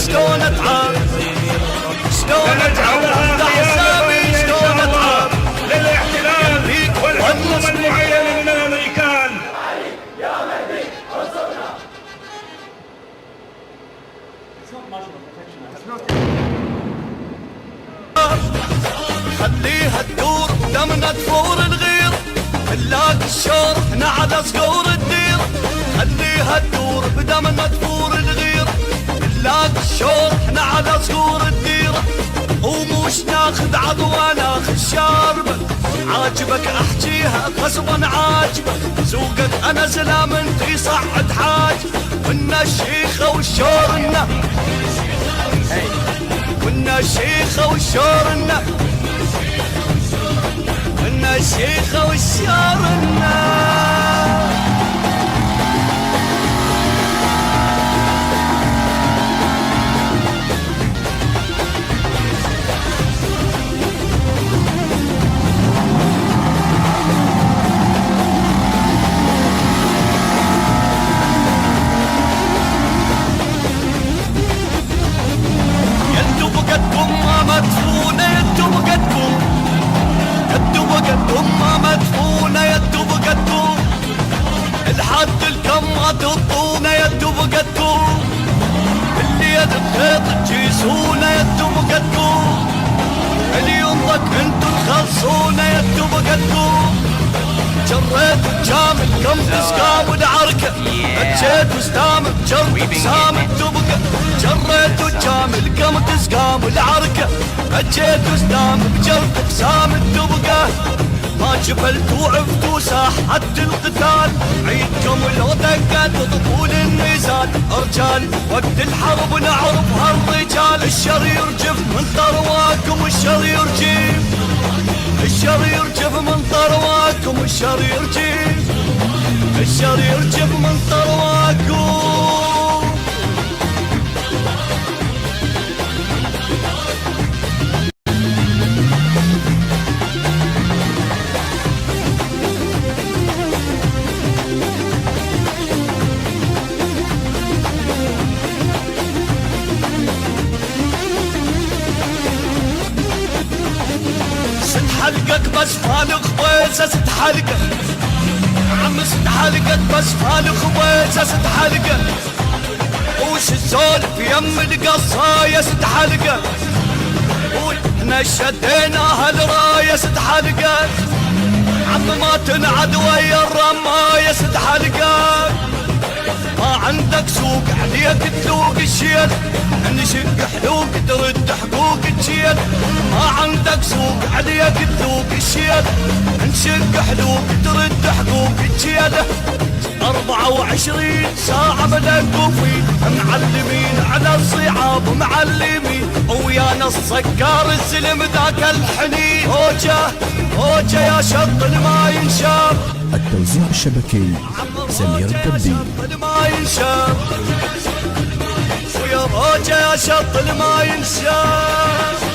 شلون اتعب شلون اتعب حسابي شلون اتعب للاحتلال والحكومة المعينة من الامريكان. يا مهدي انصرنا. خليها تدور دمنا تفور الغير نلاقي الشور احنا على صقور الدير. خليها تدور بدمنا تفور الغير نلاقي الشور احنا على صقور الدير. ومش ناخذ عضوة ناخذ شاربة عاجبك احجيها غصبا عاجبك. سوقك انا سلام انت يصعد حاج كنا الشيخة والشورنا كنا الشيخة والشورنا كنا الشيخة والشورنا. الحد الكم تطونا يدو بقدكم اللي يد بخيط تجيسونا يدو بقدكم اللي ينضك انتو تخلصونا يدو بقدكم. جريتوا جامد كم تسقام العركة اجيتوا استام بجرد بسام الدبقة. جريتوا جامد كم تسقام العركة اجيتوا استام بجرد بسام الدبقة. ما جبلتوا عفتوا ساحة القتال عيدكم لو دقت طول النزال. رجال وقت الحرب نعرف هالرجال الشر يرجف من ثرواكم الشر يرجف الشر يرجف من ثرواكم الشر يرجف الشر يرجف من ثرواكم. حلقك بس فالق خويزة ست حلقة عم ست حلقك بس فالق خويزة ست حلقة. وش السولف يم القصاية ست حلقة احنا شدينا هالراية ست حلقة. عم ما تنعد ويا الرماية ست حلقة. ما عندك سوق عليك تلوق الشيل نشق حلوق ترد حقوق الجيل. ما عندك سوق عليك تلوق الشيل نشق حلوق ترد حقوق الجيل. 24 ساعة ملقوفين معلمين على الصعاب معلمين ويانا السكار الزلم ذاك الحنين. هوجة يا شط ما ينشاف. التوزيع الشبكي سمير الدبي. ما ينشاف ويا هوجة يا شط ما ينشاف.